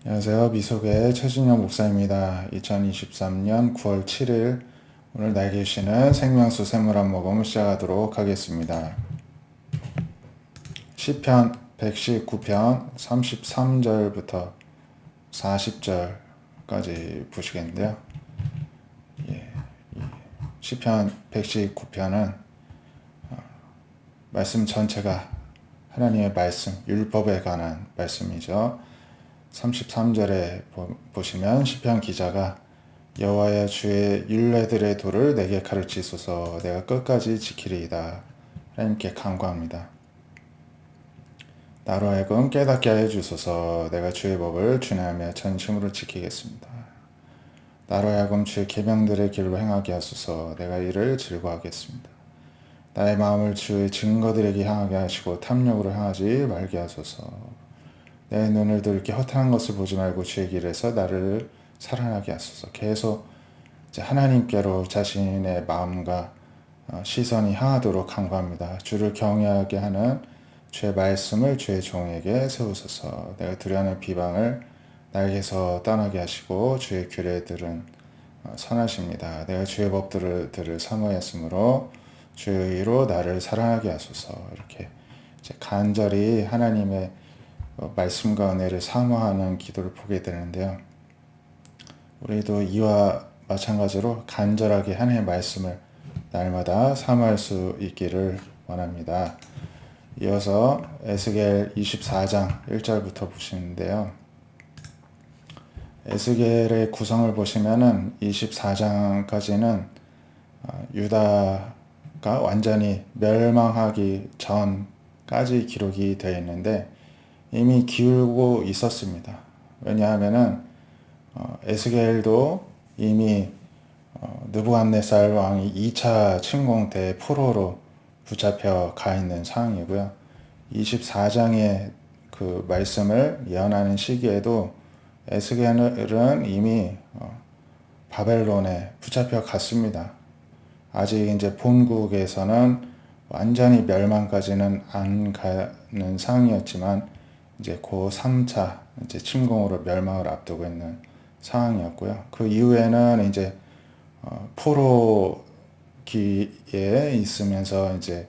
안녕하세요. 미속의 최진영 목사입니다. 2023년 9월 7일 오늘 나에게 주시는 생명수 샘물 모금을 시작하도록 하겠습니다. 시편 119편 33절부터 40절까지 보시겠는데요. 시편 119편은 말씀 전체가 하나님의 말씀, 율법에 관한 말씀이죠. 33절에 보시면 시편 기자가 여호와여 주의 율례들의 도를 내게 가르치소서 내가 끝까지 지키리이다. 하나님께 간구합니다. 나로 하여금 깨닫게 하여 주소서 내가 주의 법을 준행하며 전심으로 지키겠습니다. 나로 하여금 주의 계명들의 길로 행하게 하소서 내가 이를 즐거워하겠습니다. 나의 마음을 주의 증거들에게 향하게 하시고 탐욕으로 향하지 말게 하소서. 내 눈을 이렇게 허탄한 것을 보지 말고 주의 길에서 나를 살아나게 하소서. 계속 이제 하나님께로 자신의 마음과 시선이 향하도록 간구합니다. 주를 경외하게 하는 주의 말씀을 주의 종에게 세우소서. 내가 두려워하는 비방을 나에게서 떠나게 하시고 주의 규례들은 선하십니다. 내가 주의 법들을 사모했으므로 주의 의로 나를 사랑하게 하소서. 이렇게 이제 간절히 하나님의 말씀과 은혜를 사모하는 기도를 보게 되는데요. 우리도 이와 마찬가지로 간절하게 하나님의 말씀을 날마다 사모할 수 있기를 원합니다. 이어서 에스겔 24장 1절부터 보시는데요. 에스겔의 구성을 보시면은 24장까지는 유다가 완전히 멸망하기 전까지 기록이 되어 있는데 이미 기울고 있었습니다. 왜냐하면은 에스겔도 이미 느부갓네살 왕이 2차 침공 때 포로로 붙잡혀 가 있는 상황이고요. 24장의 그 말씀을 예언하는 시기에도 에스겔은 이미 바벨론에 붙잡혀 갔습니다. 아직 이제 본국에서는 완전히 멸망까지는 안 가는 상황이었지만 이제 고 3차 이제 침공으로 멸망을 앞두고 있는 상황이었고요. 그 이후에는 이제 포로기에 있으면서 이제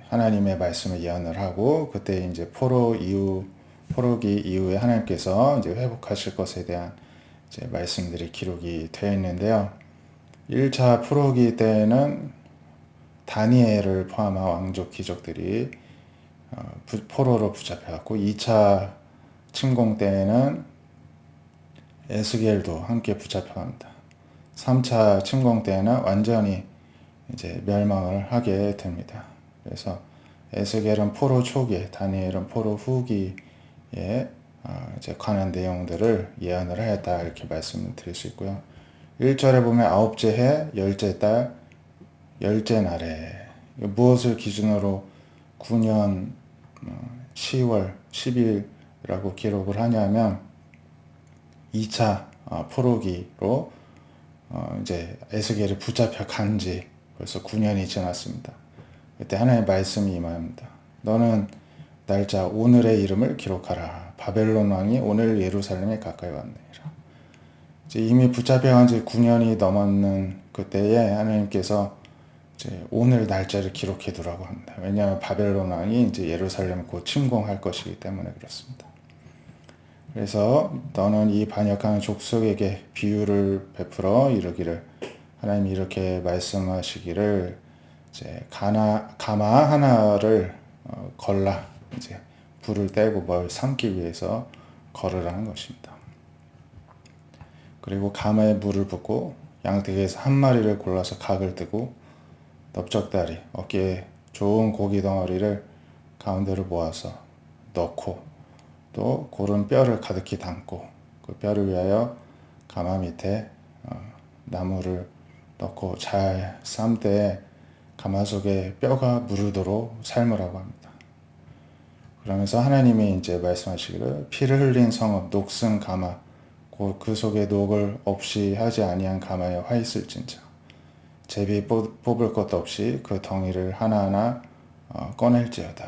하나님의 말씀을 예언을 하고 그때 이제 포로기 이후에 하나님께서 이제 회복하실 것에 대한 이제 말씀들이 기록이 되어 있는데요. 1차 포로기 때에는 다니엘을 포함한 왕족 귀족들이 포로로 붙잡혀갔고 2차 침공 때에는 에스겔도 함께 붙잡혀갑니다. 3차 침공 때에는 완전히 이제 멸망을 하게 됩니다. 그래서 에스겔은 포로 초기에, 다니엘은 포로 후기에 이제 관한 내용들을 예언을 하였다 이렇게 말씀을 드릴 수 있고요. 1절에 보면 아홉째 해, 열째 달, 열째 날에 무엇을 기준으로 9년 10월 10일이라고 기록을 하냐면 2차 포로기로 이제 에스겔이 붙잡혀 간지 벌써 9년이 지났습니다. 그때 하나님의 말씀이 임합니다. 너는 날짜 오늘의 이름을 기록하라. 바벨론 왕이 오늘 예루살렘에 가까이 왔느니라. 이제 이미 붙잡혀 간지 9년이 넘었는 그때에 하나님께서 이제 오늘 날짜를 기록해 두라고 합니다. 왜냐하면 바벨론 왕이 이제 예루살렘을 곧 침공할 것이기 때문에 그렇습니다. 그래서 너는 이 반역하는 족속에게 비유를 베풀어 이르기를 하나님이 이렇게 말씀하시기를 이제 가마 하나를 걸라 이제 불을 떼고 뭘 삼기 위해서 걸으라는 것입니다. 그리고 가마에 물을 붓고 양떼에서 한 마리를 골라서 각을 뜨고 넓적다리 어깨에 좋은 고기 덩어리를 가운데로 모아서 넣고 또 고른 뼈를 가득히 담고 그 뼈를 위하여 가마 밑에 나무를 넣고 잘 삶 때 가마 속에 뼈가 무르도록 삶으라고 합니다. 그러면서 하나님이 이제 말씀하시기를 피를 흘린 성읍 녹슨 가마 곧 그 속에 녹을 없이 하지 아니한 가마에 화 있을진저 제비 뽑을 것도 없이 그 덩이를 하나하나 꺼낼지어다.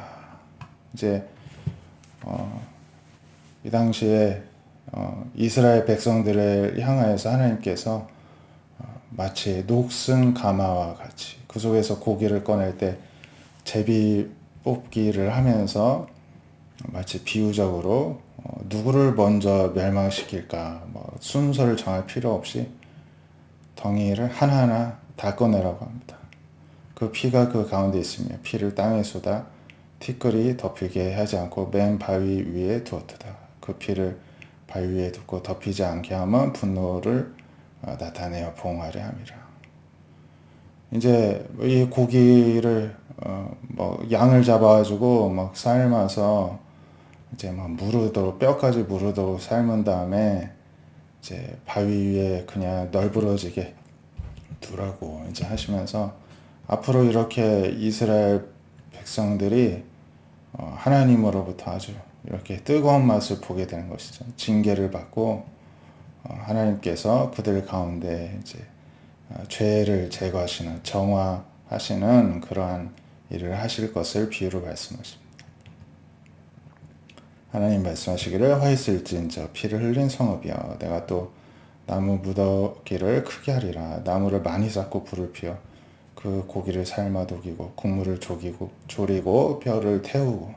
이제 이 당시에 이스라엘 백성들을 향하여서 하나님께서 마치 녹슨 가마와 같이 그 속에서 고기를 꺼낼 때 제비 뽑기를 하면서 마치 비유적으로 누구를 먼저 멸망시킬까 순서를 정할 필요 없이 덩이를 하나하나 다 꺼내라고 합니다. 그 피가 그 가운데 있으며 피를 땅에 쏟아 티끌이 덮이게 하지 않고 맨 바위 위에 두었다. 그 피를 바위 위에 두고 덮이지 않게 하면 분노를 나타내어 보응하려 함이라. 이제 이 고기를 양을 잡아가지고 막 삶아서 이제 막 무르도록 뼈까지 무르도록 삶은 다음에 이제 바위 위에 그냥 널브러지게 두라고 이제 하시면서 앞으로 이렇게 이스라엘 백성들이 하나님으로부터 아주 이렇게 뜨거운 맛을 보게 되는 것이죠. 징계를 받고 하나님께서 그들 가운데 이제 죄를 제거하시는 정화하시는 그러한 일을 하실 것을 비유로 말씀하십니다. 하나님 말씀하시기를 화 있을진저 피를 흘린 성읍이여 내가 또 나무 무더기를 크게 하리라. 나무를 많이 쌓고 불을 피워 그 고기를 삶아 녹이고 국물을 조리고 뼈를 태우고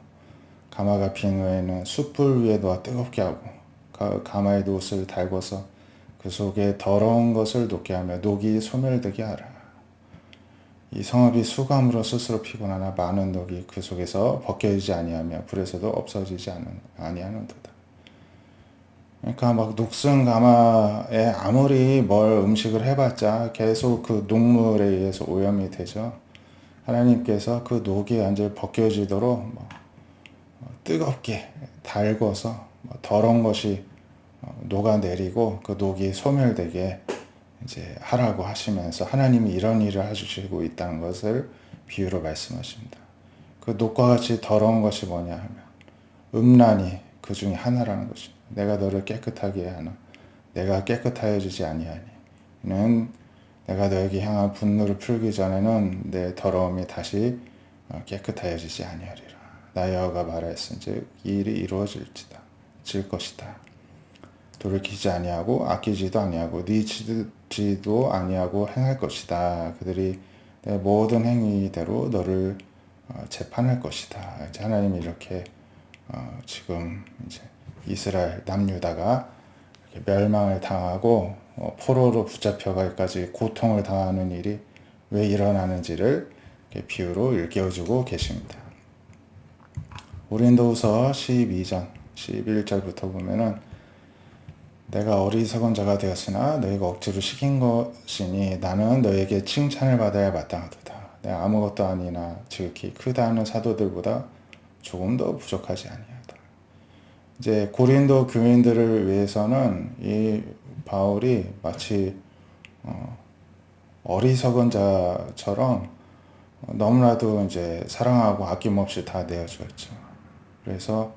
가마가 빈 후에는 숯불 위에 놓아 뜨겁게 하고 가마에 옷을 달궈서 그 속에 더러운 것을 녹게 하며 녹이 소멸되게 하라. 이 성읍이 수감으로 스스로 피곤하나 많은 녹이 그 속에서 벗겨지지 아니하며 불에서도 없어지지 아니하는도다. 그러니까 막 녹슨 가마에 아무리 뭘 음식을 해봤자 계속 그 녹물에 의해서 오염이 되죠. 하나님께서 그 녹이 완전히 벗겨지도록 뜨겁게 달궈서 더러운 것이 녹아내리고 그 녹이 소멸되게 이제 하라고 하시면서 하나님이 이런 일을 해주시고 있다는 것을 비유로 말씀하십니다. 그 녹과 같이 더러운 것이 뭐냐 하면 음란이 그 중에 하나라는 것입니다. 내가 너를 깨끗하게 하나 내가 깨끗하여지지 아니하니 이는 내가 너에게 향한 분노를 풀기 전에는 내 더러움이 다시 깨끗하여지지 아니하리라. 나 여호와가 말하였은즉 이 일이 이루어질지다 질 것이다. 돌이키지 아니하고 아끼지도 아니하고 뉘치지도 아니하고 행할 것이다. 그들이 내 모든 행위대로 너를 재판할 것이다. 이제 하나님이 이렇게 지금 이제 이스라엘 남유다가 멸망을 당하고 포로로 붙잡혀가기까지 고통을 당하는 일이 왜 일어나는지를 비유로 일깨워주고 계십니다. 고린도후서 12장 11절부터 보면은 내가 어리석은 자가 되었으나 너희가 억지로 시킨 것이니 나는 너에게 칭찬을 받아야 마땅하도다. 내가 아무것도 아니나 지극히 크다 하는 사도들보다 조금 더 부족하지 아니하다. 이제 고린도 교인들을 위해서는 이 바울이 마치 어리석은 자처럼 너무나도 이제 사랑하고 아낌없이 다 내어주었죠. 그래서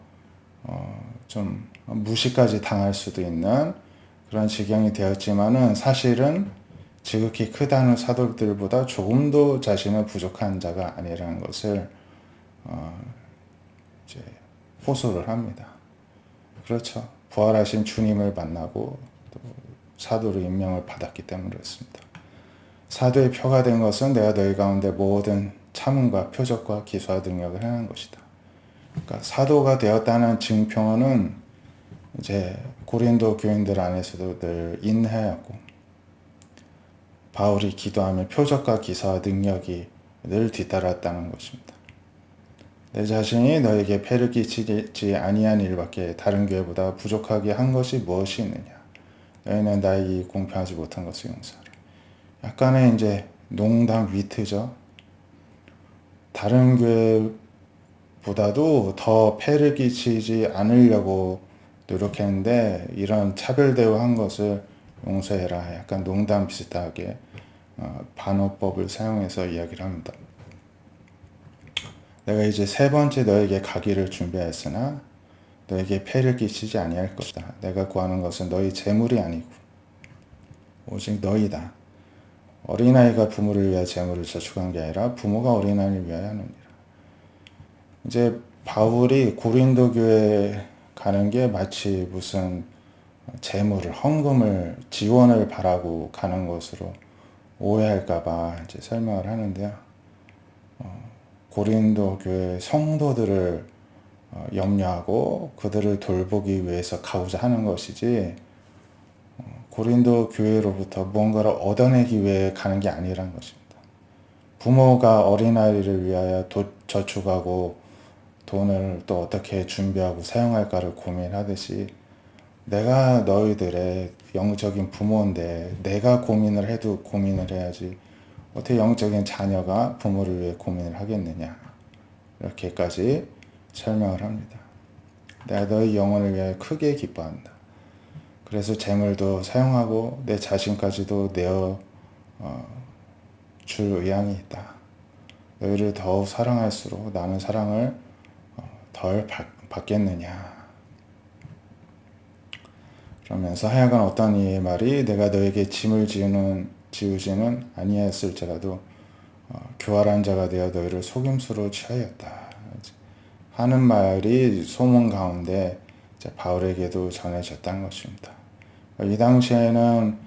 좀 무시까지 당할 수도 있는 그런 지경이 되었지만은 사실은 지극히 크다는 사도들보다 조금도 자신은 부족한 자가 아니라는 것을 이제 호소를 합니다. 그렇죠. 부활하신 주님을 만나고 또 사도로 임명을 받았기 때문에 그렇습니다. 사도의 표가 된 것은 내가 너희 가운데 모든 참음과 표적과 기수와 능력을 행한 것이다. 그러니까 사도가 되었다는 증표는 이제 고린도 교인들 안에서도 늘 인하였고 바울이 기도하며 표적과 기사와 능력이 늘 뒤따랐다는 것입니다. 내 자신이 너에게 폐를 끼치지 아니한 일밖에 다른 교회보다 부족하게 한 것이 무엇이 있느냐? 너희는 나에게 공평하지 못한 것을 용서하라. 약간의 이제 농담 위트죠. 다른 교회보다도 더 폐를 끼치지 않으려고 노력했는데 이런 차별 대우한 것을 용서해라. 약간 농담 비슷하게 반어법을 사용해서 이야기를 합니다. 내가 이제 세 번째 너에게 가기를 준비하였으나 너에게 폐를 끼치지 아니할 것이다. 내가 구하는 것은 너희 재물이 아니고 오직 너희다. 어린아이가 부모를 위하여 재물을 저축한 게 아니라 부모가 어린아이를 위하여 하느니라. 이제 바울이 고린도 교회에 가는 게 마치 무슨 재물을, 헌금을, 지원을 바라고 가는 것으로 오해할까봐 이제 설명을 하는데요. 고린도 교회 성도들을 염려하고 그들을 돌보기 위해서 가고자 하는 것이지, 고린도 교회로부터 무언가를 얻어내기 위해 가는 게 아니란 것입니다. 부모가 어린아이를 위하여 저축하고 돈을 또 어떻게 준비하고 사용할까를 고민하듯이, 내가 너희들의 영적인 부모인데 내가 고민을 해도 고민을 해야지 어떻게 영적인 자녀가 부모를 위해 고민을 하겠느냐, 이렇게까지 설명을 합니다. 내가 너희 영혼을 위하여 크게 기뻐한다. 그래서 재물도 사용하고 내 자신까지도 내어 줄 의향이 있다. 너희를 더욱 사랑할수록 나는 사랑을 덜 받겠느냐. 그러면서 하여간 어떤 이의 말이 내가 너에게 짐을 지우지는 아니하였을지라도 교활한 자가 되어 너희를 속임수로 취하였다 하는 말이 소문 가운데 바울에게도 전해졌다는 것입니다. 이 당시에는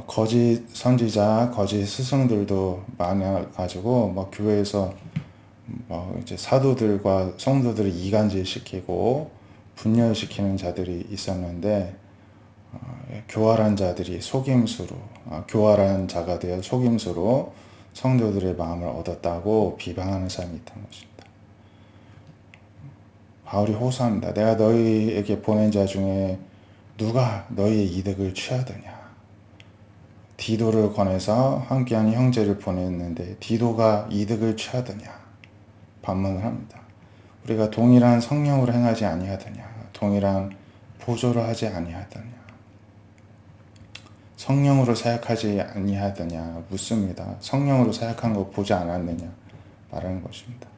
거짓 선지자, 거짓 스승들도 많아가지고 교회에서 이제 사도들과 성도들을 이간질시키고 분열시키는 자들이 있었는데, 교활한 자들이 속임수로, 교활한 자가 되어 속임수로 성도들의 마음을 얻었다고 비방하는 사람이 있다는 것입니다. 바울이 호소합니다. 내가 너희에게 보낸 자 중에 누가 너희의 이득을 취하더냐. 디도를 권해서 함께한 형제를 보냈는데 디도가 이득을 취하더냐. 반문을 합니다. 우리가 동일한 성령으로 행하지 아니하더냐. 동일한 보조를 하지 아니하더냐. 성령으로 사역하지 아니하더냐 묻습니다. 성령으로 사역한 거 보지 않았느냐 말하는 것입니다.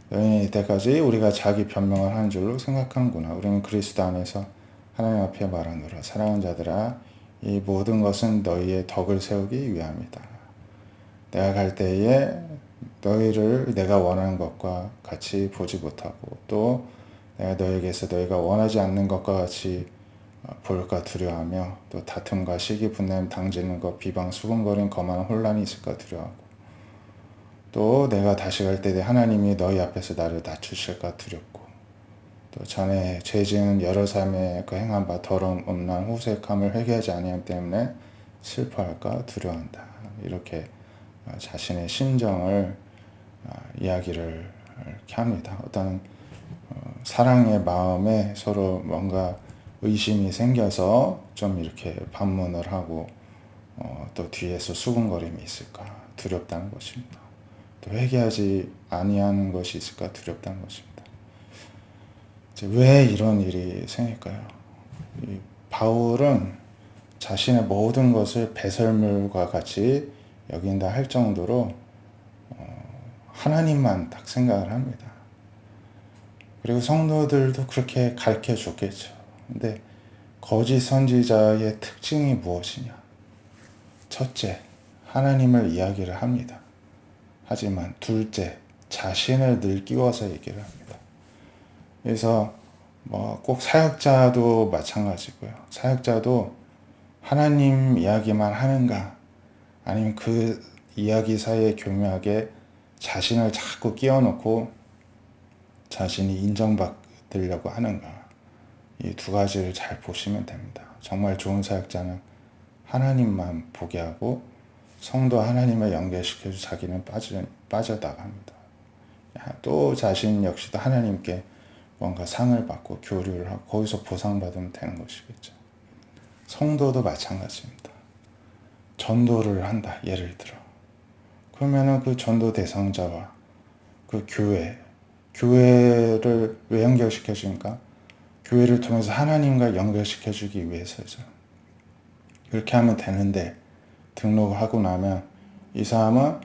너희는 이때까지 우리가 자기 변명을 하는 줄로 생각하는구나. 우리는 그리스도 안에서 하나님 앞에 말하노라. 사랑하는 자들아, 이 모든 것은 너희의 덕을 세우기 위함이다. 내가 갈 때에 너희를 내가 원하는 것과 같이 보지 못하고, 또 내가 너희에게서 너희가 원하지 않는 것과 같이 볼까 두려워하며, 또 다툼과 시기 분냄 당지는 것, 비방 수군거린 거만한 혼란이 있을까 두려워하고, 또 내가 다시 갈 때 하나님이 너희 앞에서 나를 낮추실까 두렵고, 또 전에 죄 지은 여러 삶에 그 행한 바 더러움 음란 호색함을 회개하지 아니함 때문에 슬퍼할까 두려워한다. 이렇게 자신의 심정을 이야기를 이렇게 합니다. 어떤 사랑의 마음에 서로 뭔가 의심이 생겨서 좀 이렇게 반문을 하고, 또 뒤에서 수군거림이 있을까 두렵다는 것입니다. 또 회개하지 아니하는 것이 있을까 두렵다는 것입니다. 왜 이런 일이 생길까요? 바울은 자신의 모든 것을 배설물과 같이 여긴다 할 정도로 하나님만 딱 생각을 합니다. 그리고 성도들도 그렇게 가르쳐 줬겠죠. 근데 거짓 선지자의 특징이 무엇이냐? 첫째, 하나님을 이야기를 합니다. 하지만 둘째, 자신을 늘 끼워서 얘기를 합니다. 그래서 꼭 사역자도 마찬가지고요. 사역자도 하나님 이야기만 하는가, 아니면 그 이야기 사이에 교묘하게 자신을 자꾸 끼워놓고 자신이 인정받으려고 하는가, 이 두 가지를 잘 보시면 됩니다. 정말 좋은 사역자는 하나님만 보게 하고 성도 하나님을 연결시켜서 자기는 빠져나갑니다. 또 자신 역시도 하나님께 뭔가 상을 받고 교류를 하고 거기서 보상받으면 되는 것이겠죠. 성도도 마찬가지입니다. 전도를 한다, 예를 들어. 그러면은 그 전도 대상자와 그 교회를 왜 연결시켜줍니까? 교회를 통해서 하나님과 연결시켜주기 위해서죠. 그렇게 하면 되는데, 등록하고 나면 이 사람은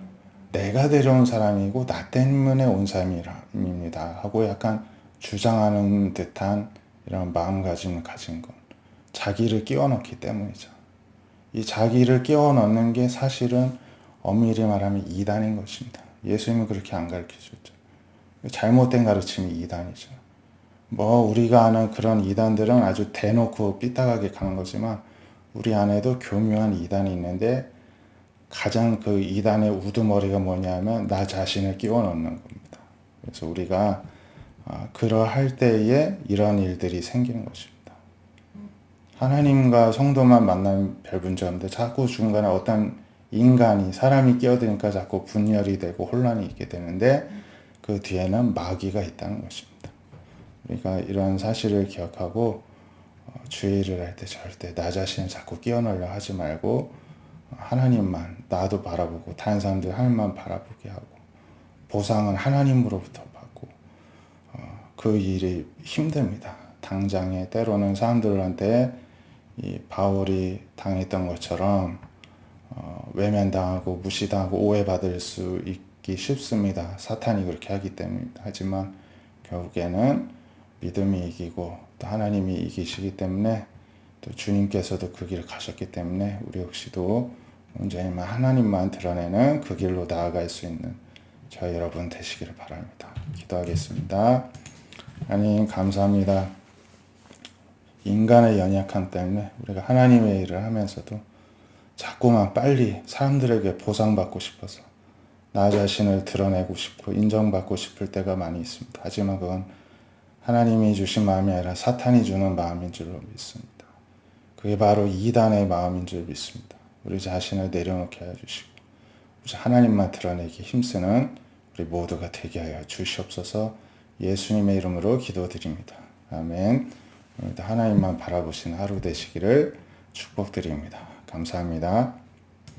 내가 데려온 사람이고 나 때문에 온 사람입니다 하고 약간 주장하는 듯한 이런 마음가짐을 가진 건 자기를 끼워넣기 때문이죠. 이 자기를 끼워넣는 게 사실은 엄밀히 말하면 이단인 것입니다. 예수님은 그렇게 안 가르쳐줬죠. 잘못된 가르침이 이단이죠. 우리가 아는 그런 이단들은 아주 대놓고 삐딱하게 가는 거지만 우리 안에도 교묘한 이단이 있는데 가장 그 이단의 우두머리가 뭐냐면 나 자신을 끼워 넣는 겁니다. 그래서 우리가 그러할 때에 이런 일들이 생기는 것입니다. 하나님과 성도만 만나면 별 문제 없는데 자꾸 중간에 어떤 인간이 사람이 끼어드니까 자꾸 분열이 되고 혼란이 있게 되는데 그 뒤에는 마귀가 있다는 것입니다. 우리가 이런 사실을 기억하고 주의를 할 때 절대 나 자신을 자꾸 끼워 넣으려 하지 말고 하나님만 나도 바라보고 다른 사람들 하나님만 바라보게 하고 보상은 하나님으로부터 받고 그 일이 힘듭니다. 당장에 때로는 사람들한테 이 바울이 당했던 것처럼 외면당하고 무시당하고 오해받을 수 있기 쉽습니다. 사탄이 그렇게 하기 때문입니다. 하지만 결국에는 믿음이 이기고 또 하나님이 이기시기 때문에 또 주님께서도 그 길을 가셨기 때문에 우리 역시도 온전히 하나님만 드러내는 그 길로 나아갈 수 있는 저희 여러분 되시기를 바랍니다. 기도하겠습니다. 하나님 감사합니다. 인간의 연약함 때문에 우리가 하나님의 일을 하면서도 자꾸만 빨리 사람들에게 보상받고 싶어서 나 자신을 드러내고 싶고 인정받고 싶을 때가 많이 있습니다. 하지만 그건 하나님이 주신 마음이 아니라 사탄이 주는 마음인 줄로 믿습니다. 그게 바로 이단의 마음인 줄 믿습니다. 우리 자신을 내려놓게 해주시고 하나님만 드러내기 힘쓰는 우리 모두가 되게 하여 주시옵소서. 예수님의 이름으로 기도드립니다. 아멘. 오늘도 하나님만 바라보시는 하루 되시기를 축복드립니다. 감사합니다.